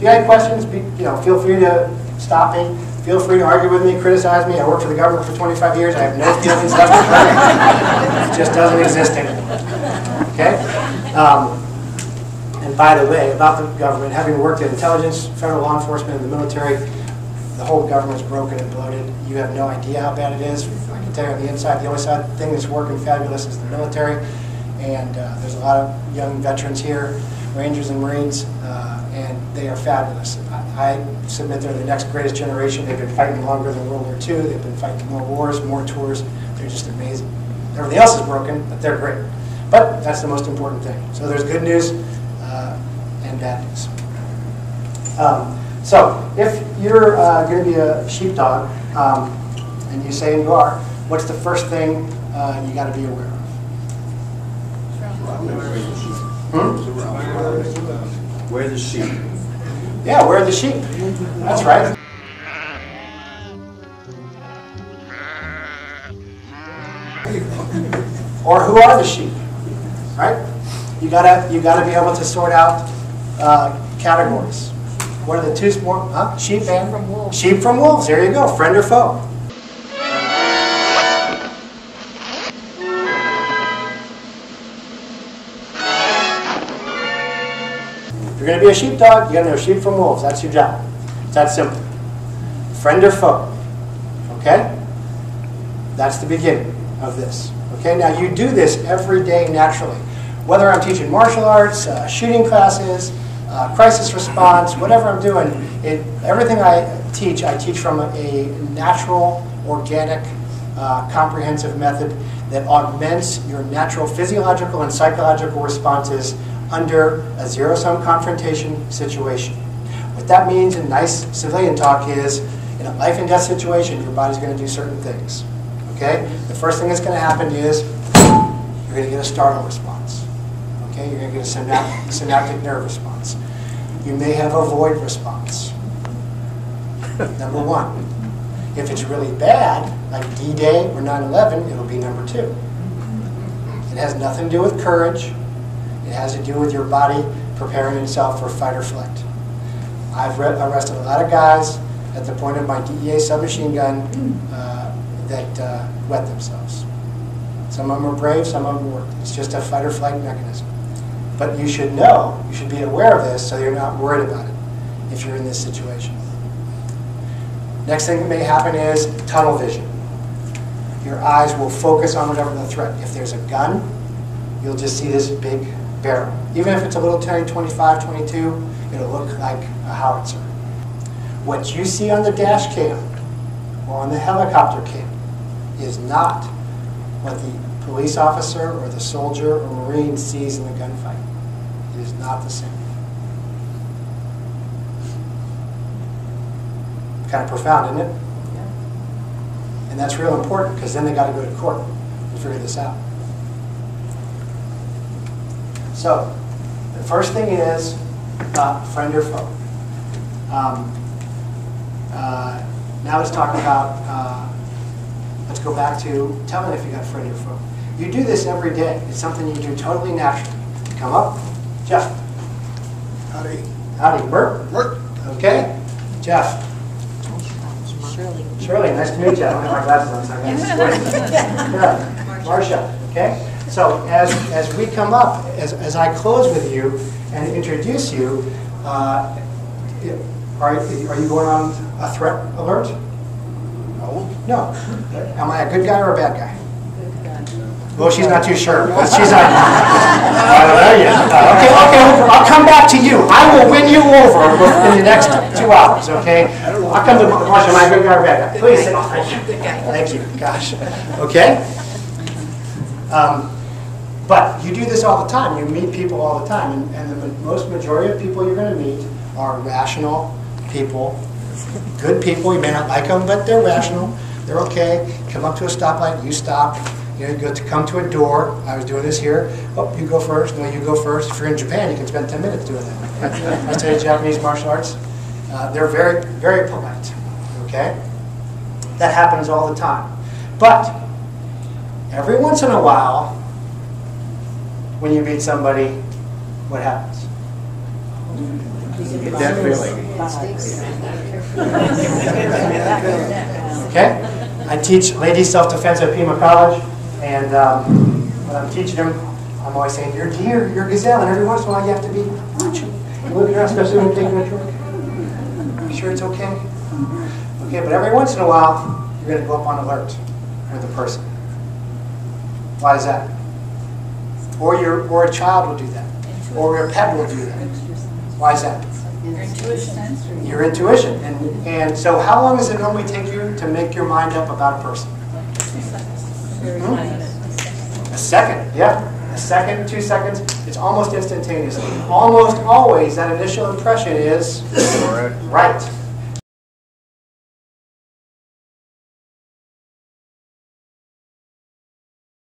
you got any questions, feel free to stop me. Feel free to argue with me, criticize me. I worked for the government for 25 years. I have no feelings left to hurt. It just doesn't exist anymore. Okay? And by the way, about the government, having worked in intelligence, federal law enforcement, and the military, the whole government's broken and bloated. You have no idea how bad it is. I can tell you on the inside, the only thing that's working fabulous is the military. And there's a lot of young veterans here, Rangers and Marines, and they are fabulous. I submit they're the next greatest generation. They've been fighting longer than World War II. They've been fighting more wars, more tours. They're just amazing. Everything else is broken, but they're great. But that's the most important thing. So there's good news and bad news. So if you're going to be a sheepdog, and you say you are, what's the first thing you got to be aware of? Where the sheep? Yeah, where are the sheep? That's right. Or who are the sheep? Right? You gotta be able to sort out categories. What are the two more? Sheep and wolves. Sheep from wolves. There you go. Friend or foe. If you're going to be a sheepdog, you got to know sheep from wolves. That's your job. It's that simple. Friend or foe. Okay? That's the beginning of this. Okay? Now you do this every day naturally. Whether I'm teaching martial arts, shooting classes, crisis response, whatever I'm doing, everything I teach from a natural, organic, comprehensive method that augments your natural physiological and psychological responses under a zero-sum confrontation situation. What that means in nice civilian talk is, in a life and death situation, your body's going to do certain things. Okay? The first thing that's going to happen is you're going to get a startle response. Okay? You're going to get a synaptic nerve response. You may have a void response. Number one. If it's really bad, like D-Day or 9/11, it'll be number two. It has nothing to do with courage. It has to do with your body preparing itself for fight or flight. I've arrested a lot of guys at the point of my DEA submachine gun that wet themselves. Some of them are brave, some of them weren't. It's just a fight or flight mechanism. But you should know, you should be aware of this so you're not worried about it if you're in this situation. Next thing that may happen is tunnel vision. Your eyes will focus on whatever the threat. If there's a gun, you'll just see this big barrel. Even if it's a little tiny 25, 22, it'll look like a howitzer. What you see on the dash cam or on the helicopter cam is not what the police officer or the soldier or Marine sees in the gunfight. It is not the same. Kind of profound, isn't it? Yeah. And that's real important because then they got to go to court and figure this out. So, the first thing is friend or foe. Now let's talk about, let's go back to telling if you got friend or foe. You do this every day. It's something you do totally naturally. Come up. Jeff. Howdy. Howdy. Bert. Bert. Okay. Jeff. Shirley. Shirley, nice to meet you. I don't have my glasses on, so I got Marcia. Okay? So as we come up, as I close with you and introduce you, are you going on a threat alert? No. No. Am I a good guy or a bad guy? Good guy. Well, she's not too sure. She's like, okay, I'll come back to you. I will win you over in the next 2 hours, okay? I'll come to Marcia. Am I a good guy or a bad guy? Please. Thank you. Gosh. Okay? But you do this all the time. You meet people all the time. And the most majority of people you're going to meet are rational people, good people. You may not like them, but they're rational. They're okay. Come up to a stoplight, you stop. You know, you go to come to a door. I was doing this here. Oh, you go first. No, you go first. If you're in Japan, you can spend 10 minutes doing that. I studied Japanese martial arts. They're very, very polite. Okay? That happens all the time. But every once in a while, when you meet somebody, what happens? Get that feeling. Okay? I teach ladies self-defense at Pima College, and when I'm teaching them, I'm always saying, you're deer, you're gazelle, and every once in a while you have to be macho. Look around, especially when you're taking a drink. You sure it's okay? Okay, but every once in a while, you're going to go up on alert with a person. Why is that? Or a child will do that. Or your pet will do that. Why is that? Your intuition. Your intuition. And so how long does it normally take you to make your mind up about a person? A second, yeah. A second, 2 seconds. It's almost instantaneous. Almost always that initial impression is right.